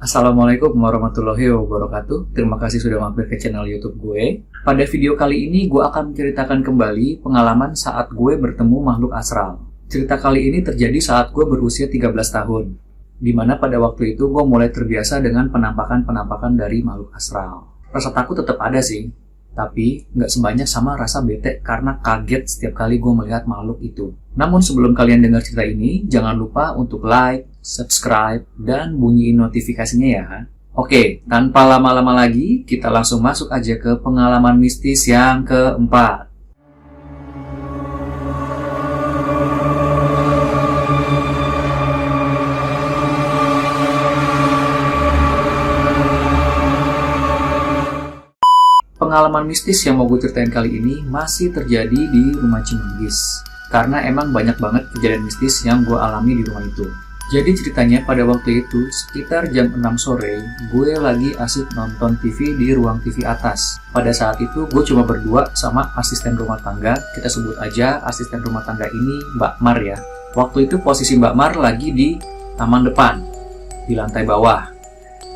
Assalamualaikum warahmatullahi wabarakatuh. Terima kasih sudah mampir ke channel YouTube gue. Pada video kali ini gue akan menceritakan kembali pengalaman saat gue bertemu makhluk astral. Cerita kali ini terjadi saat gue berusia 13 tahun, dimana pada waktu itu gue mulai terbiasa dengan penampakan-penampakan dari makhluk astral. Rasa takut tetap ada sih, tapi nggak sebanyak sama rasa bete karena kaget setiap kali gue melihat makhluk itu. Namun sebelum kalian dengar cerita ini, jangan lupa untuk like, subscribe, dan bunyiin notifikasinya ya. Oke, tanpa lama-lama lagi, kita langsung masuk aja ke pengalaman mistis yang keempat. Pengalaman mistis yang mau gue ceritain kali ini masih terjadi di rumah Cimanggis. Karena emang banyak banget kejadian mistis yang gue alami di rumah itu. Jadi ceritanya pada waktu itu, sekitar jam 6 sore, gue lagi asik nonton TV di ruang TV atas. Pada saat itu, gue cuma berdua sama asisten rumah tangga. Kita sebut aja asisten rumah tangga ini Mbak Mar ya. Waktu itu posisi Mbak Mar lagi di taman depan, di lantai bawah.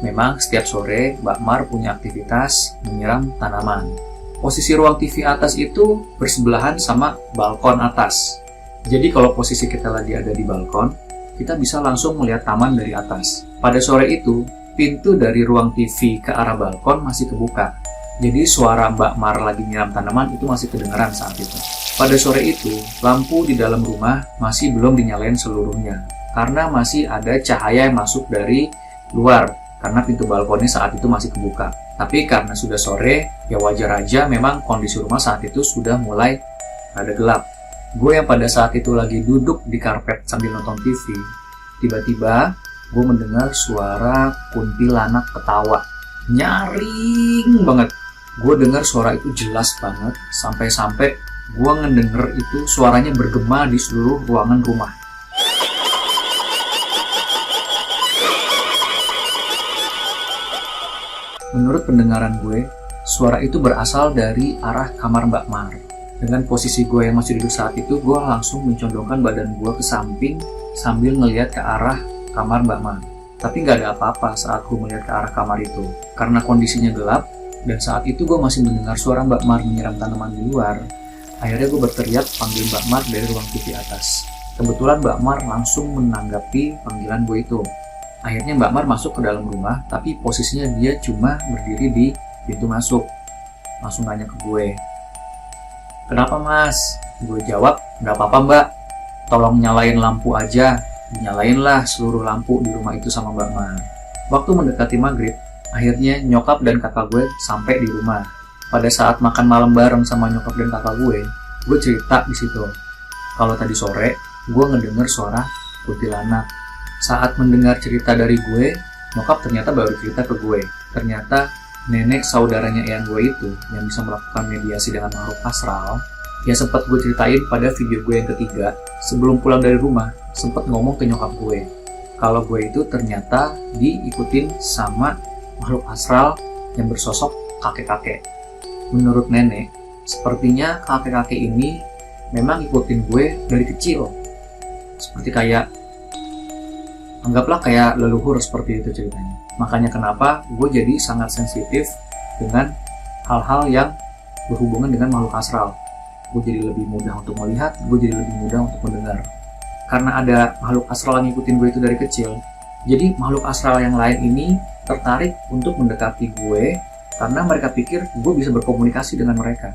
Memang setiap sore Mbak Mar punya aktivitas menyiram tanaman. Posisi ruang TV atas itu bersebelahan sama balkon atas. Jadi kalau posisi kita lagi ada di balkon, kita bisa langsung melihat taman dari atas. Pada sore itu, pintu dari ruang TV ke arah balkon masih kebuka. Jadi suara Mbak Mar lagi nyiram tanaman itu masih kedengaran saat itu. Pada sore itu, lampu di dalam rumah masih belum dinyalain seluruhnya. Karena masih ada cahaya yang masuk dari luar. Karena pintu balkonnya saat itu masih kebuka. Tapi karena sudah sore, ya wajar aja memang kondisi rumah saat itu sudah mulai rada gelap. Gue yang pada saat itu lagi duduk di karpet sambil nonton TV, tiba-tiba gue mendengar suara kuntilanak ketawa. Nyaring banget. Gue dengar suara itu jelas banget, sampai-sampai gue ngedenger itu suaranya bergema di seluruh ruangan rumah. Menurut pendengaran gue, suara itu berasal dari arah kamar Mbak Mar. Dengan posisi gue yang masih duduk saat itu, gue langsung mencondongkan badan gue ke samping sambil ngelihat ke arah kamar Mbak Mar. Tapi nggak ada apa-apa saat gue melihat ke arah kamar itu. Karena kondisinya gelap, dan saat itu gue masih mendengar suara Mbak Mar menyiram tanaman di luar. Akhirnya gue berteriak panggil Mbak Mar dari ruang TV atas. Kebetulan Mbak Mar langsung menanggapi panggilan gue itu. Akhirnya Mbak Mar masuk ke dalam rumah, tapi posisinya dia cuma berdiri di pintu masuk. Langsung nanya ke gue, "Kenapa mas?" Gue jawab, "Nggak apa-apa mbak, tolong nyalain lampu aja." Dinyalainlah seluruh lampu di rumah itu sama Mbak Mar. Waktu mendekati maghrib, akhirnya nyokap dan kakak gue sampai di rumah. Pada saat makan malam bareng sama nyokap dan kakak gue cerita di situ. Kalau tadi sore, gue ngedenger suara kuntilanak. Saat mendengar cerita dari gue, nyokap ternyata baru cerita ke gue. Ternyata nenek saudaranya eyang gue itu yang bisa melakukan mediasi dengan makhluk astral, ya sempat gue ceritain pada video gue yang ketiga. Sebelum pulang dari rumah, sempat ngomong ke nyokap gue kalau gue itu ternyata diikutin sama makhluk astral yang bersosok kakek-kakek. Menurut nenek, sepertinya kakek-kakek ini memang ikutin gue dari kecil. Seperti anggaplah kayak leluhur seperti itu ceritanya. Makanya kenapa gue jadi sangat sensitif dengan hal-hal yang berhubungan dengan makhluk astral. Gue jadi lebih mudah untuk melihat, gue jadi lebih mudah untuk mendengar. Karena ada makhluk astral yang ngikutin gue itu dari kecil, jadi makhluk astral yang lain ini tertarik untuk mendekati gue karena mereka pikir gue bisa berkomunikasi dengan mereka.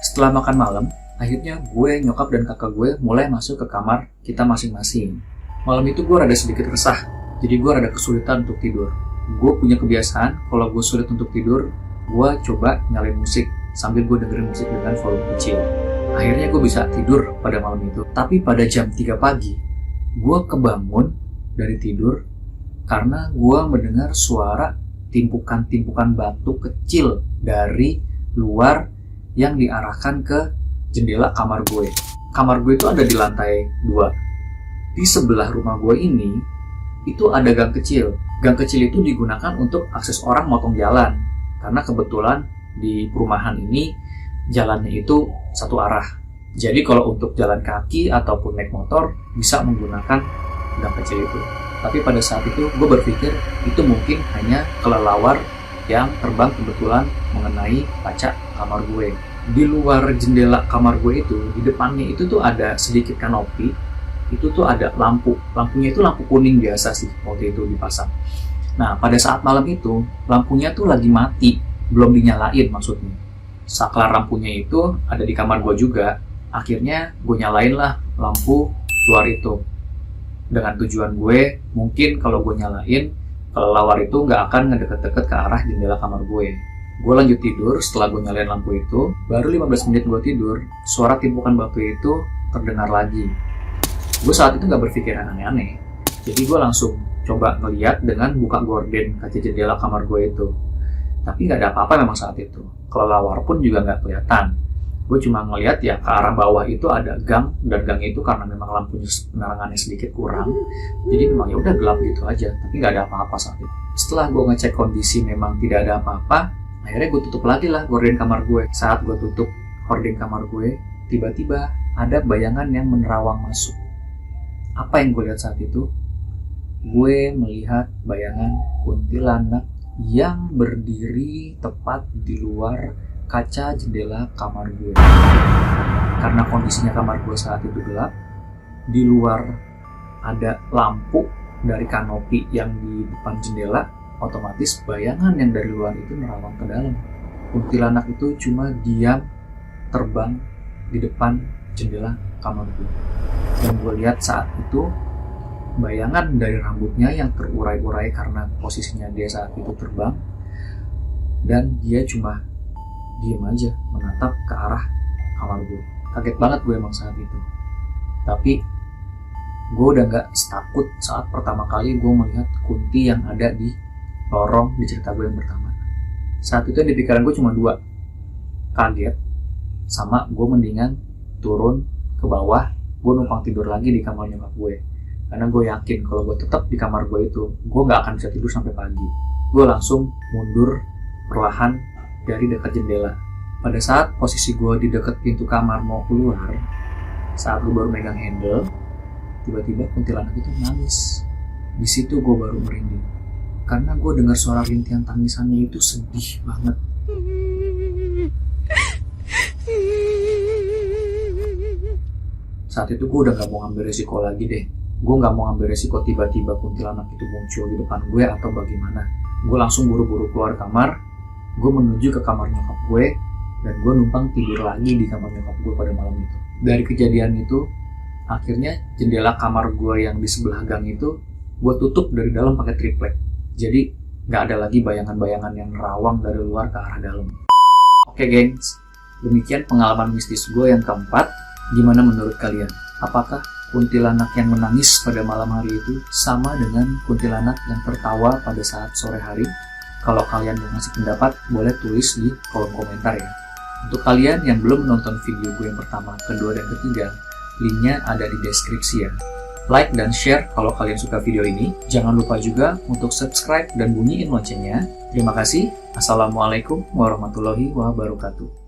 Setelah makan malam, akhirnya gue, nyokap, dan kakak gue mulai masuk ke kamar kita masing-masing. Malam itu gue rada sedikit resah, jadi gue rada kesulitan untuk tidur. Gue punya kebiasaan, kalau gue sulit untuk tidur, gue coba nyalain musik sambil gue dengerin musik dengan volume kecil. Akhirnya gue bisa tidur pada malam itu. Tapi pada jam 3 pagi, gue kebangun dari tidur karena gue mendengar suara timpukan-timpukan batu kecil dari luar yang diarahkan ke jendela kamar gue. Kamar gue itu ada di lantai 2. Di sebelah rumah gue ini, itu ada gang kecil. Gang kecil itu digunakan untuk akses orang motong jalan. Karena kebetulan di perumahan ini, jalannya itu satu arah. Jadi kalau untuk jalan kaki ataupun naik motor, bisa menggunakan gang kecil itu. Tapi pada saat itu gue berpikir itu mungkin hanya kelelawar yang terbang kebetulan mengenai kaca kamar gue. Di luar jendela kamar gue itu, di depannya itu tuh ada sedikit kanopi. Itu tuh ada lampu. Lampunya itu lampu kuning biasa sih waktu itu dipasang. Nah, pada saat malam itu, lampunya tuh lagi mati, belum dinyalain maksudnya. Saklar lampunya itu ada di kamar gue juga. Akhirnya gue nyalain lah lampu luar itu. Dengan tujuan gue, mungkin kalau gue nyalain, kelelawar itu nggak akan ngedeket-deket ke arah jendela kamar gue. Gue lanjut tidur, setelah gue nyalain lampu itu, baru 15 menit gue tidur, suara timbukan batu itu terdengar lagi. Gue saat itu nggak berpikiran aneh-aneh. Jadi gue langsung coba ngeliat dengan buka gorden kaca jendela kamar gue itu. Tapi nggak ada apa-apa memang saat itu. Kelelawar pun juga nggak kelihatan. Gue cuma ngeliat ya ke arah bawah itu ada gang, dan gang itu karena memang lampunya penerangannya sedikit kurang, jadi memang ya udah gelap gitu aja. Tapi nggak ada apa-apa saat itu. Setelah gue ngecek kondisi memang tidak ada apa-apa, akhirnya gue tutup lagi lah gorden kamar gue. Saat gue tutup gorden kamar gue, tiba-tiba ada bayangan yang menerawang masuk. Apa yang gue lihat saat itu? Gue melihat bayangan kuntilanak yang berdiri tepat di luar kaca jendela kamar gue. Karena kondisinya kamar gue saat itu gelap, di luar ada lampu dari kanopi yang di depan jendela, otomatis bayangan yang dari luar itu merawang ke dalam. Kuntilanak itu cuma diam terbang di depan jendela kamar gue. Dan gue lihat saat itu bayangan dari rambutnya yang terurai-urai karena posisinya dia saat itu terbang, dan dia cuma diem aja menatap ke arah kamar gue. Kaget banget gue emang saat itu. Tapi gue udah gak setakut saat pertama kali gue melihat kunti yang ada di lorong di cerita gue yang pertama. Saat itu di pikiran gue cuma dua, kaget sama gue mendingan turun ke bawah, gue numpang tidur lagi di kamar nyokap gue. Karena gue yakin kalau gue tetap di kamar gue itu, gue gak akan bisa tidur sampai pagi. Gue langsung mundur perlahan dari dekat jendela. Pada saat posisi gue di dekat pintu kamar mau keluar, saat gue baru megang handle, tiba-tiba kuntilanak itu nangis. Di situ gue baru merinding, karena gue dengar suara rintihan tangisannya itu sedih banget. Saat itu gue udah gak mau ngambil resiko lagi deh. Gue gak mau ngambil resiko tiba-tiba kuntilanak itu muncul di depan gue atau bagaimana. Gue langsung buru-buru keluar kamar. Gue menuju ke kamar nyokap gue, dan gue numpang tidur lagi di kamar nyokap gue pada malam itu. Dari kejadian itu, akhirnya jendela kamar gue yang di sebelah gang itu, gue tutup dari dalam pakai triplek. Jadi gak ada lagi bayangan-bayangan yang nerawang dari luar ke arah dalam. Oke gengs, demikian pengalaman mistis gue yang keempat. Gimana menurut kalian? Apakah kuntilanak yang menangis pada malam hari itu sama dengan kuntilanak yang tertawa pada saat sore hari? Kalau kalian mau ngasih pendapat, boleh tulis di kolom komentar ya. Untuk kalian yang belum menonton video gue yang pertama, kedua, dan ketiga, linknya ada di deskripsi ya. Like dan share kalau kalian suka video ini. Jangan lupa juga untuk subscribe dan bunyiin loncengnya. Terima kasih. Assalamualaikum warahmatullahi wabarakatuh.